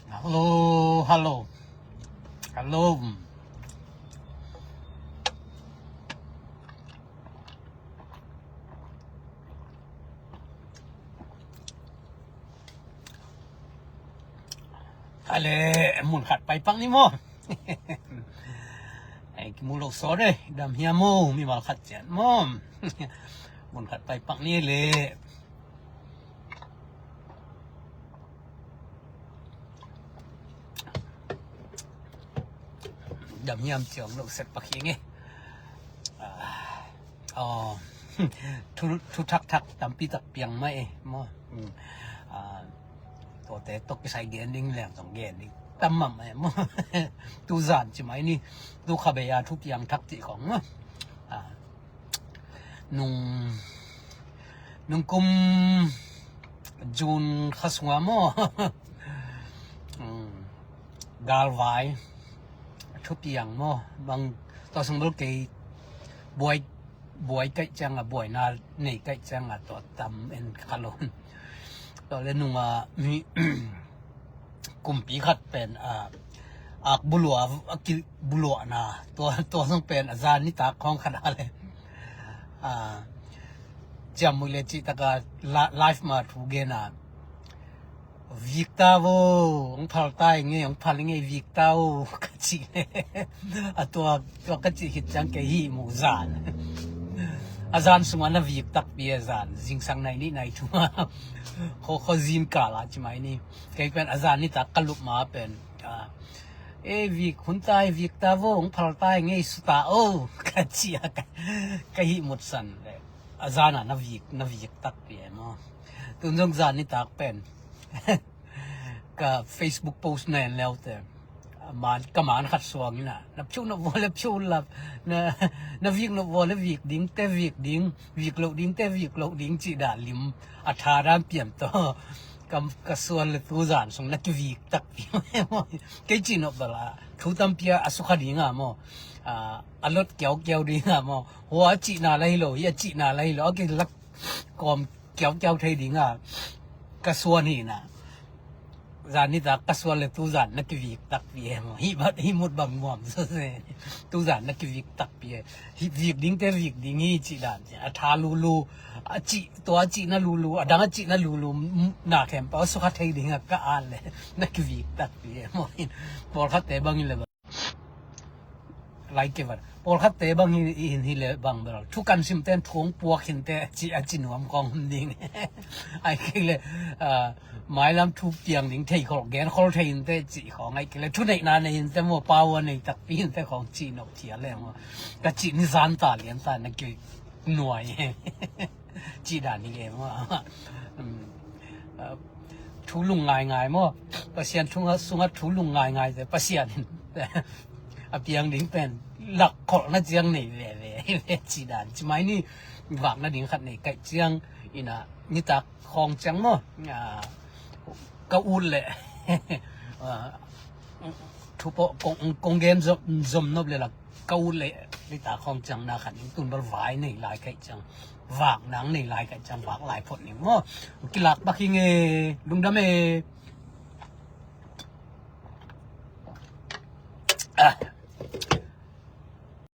Hello. Ale, mun khat pai pang ni mo. Ai ki mu lo so de, dam hia mo, mi mal khat chen mo. Mun khat pai pang ni le. Dam hiam chiong lo set pak hi nge. Thu thak tam pi tak piang mai mo.ตัวแต่ตกไปใส่เกนดิ้งแหลม2เกนดิ้งตั้มมั่มไอ้มตูซานใช่ไหมนี่ดูคาเบียทุกอย่างทักจิของนุ่งกุมจูนขัสวามกาลไวทุกอย่างมบางตอนสมมติเกย์บวยใกล้จังบวยนานี่ใกล้จังตัวตั้มเอ็นคาร์ลอนตอนเล่นนุ่งมีกุมปีขัดเป็นบุลัวกิบุลัวนะตัวต้องเป็นอาจารย์นิตาของคณะเลยจำมือเลยจิตกาไลฟ์มาถูกเกนะวิกตาโวองพัลใต้เงี้ยองพัลเงี้ยวิกตาโวกัจจิเนี่ยตัวกัจจิหิจังเกฮีมูซานอาจารย์สมานวิกตักเปียจานจิงสังในนี่ในทัวเขาจิมกาละใช่ไหมนี่แกเป็นอาจารย์นี่ตักกลุกมาเป็นวิกคุณตายวิกตาโวงพัลตายไงสุตาโอกัจจิกะหิมุดสันเลยอาจารย์น่ะนวิกตักเปียมั้งตุนจงจานนี่ตักเป็นกับ Facebook post นั่นแล้วแต่มันกำมันขัดสวงนี่นะนับชูนับวอลนับชูนับนับวิกนับวอลวิกดิ้งแต่วิกดิ้งวิกโลดิ้งแต่วิกโลดิ้งจีดาลิมอัฐารามเปี่ยมต่อกระส่วนเลยตัวจานส่งนักวิกตักพี่มั้งแกจีนอบละทุกตั้มเปียอสุขดิ้งอ่ะมั้งอรถเกี่ยวดิ้งอ่ะมั้งหัวจีน่าไรโลยจีน่าไรโลก็ลักกอมเกี่ยวไทยดิ้งอ่ะกระส่วนนี่นะจานนี่ตากสวเลยตูจานนักวิกตักเปียมฮิมุดบังมอมซะตูจานนักวิกตักเปียฮิวิกดิ้งแต่วิกดิ้งฮีจิดานอาทาลูจิตัวจินะลูอดังจินะลูนาแคมปอสุขะไทยดิ้งกะอ่านเลยนักวิกตักเปียมปอลคัตเตบังนี่เลยไลค์เก็บปอลคัตเตบังนี่เลยบังเบลทุกกันซิมเต้นทวงปัวขินแต่จินวมกองดิ้งไอ้คือเลยหมายลำทุกเตียงดิ้งเทยของแกนคอลเทยนแต่จีของไอ้คือเลยทุกในนาในแต่มัวปาวในตักปีนแต่ของจีนออกเทียแล้วกะจีนิสานตาเลียนตานักคือหน่วยจีดานี่เองว่าทุลุงง่ายๆมั้งประเสียนทุงสุงทุลุงง่ายๆแต่ประเสียนแต่เตียงดิ้งเป็นหลักของนั่นเจียงนี่เลยจีดานใช่ไหมนี่หวังนั่นดิ้งขัดในไก่เจียงอีน่ะนี่ตาของจังมั้งกะอุ่นเลยทุปกงเกมจมนบเลยล่ะกะอุ่นเลยนี่ตาของจังนะขันตุนบลวายนี่หลายไก่จังวากหนังนี่หลายไก่จังวากหลายผลนี่มั้งกิลักบักฮิงลุงดำ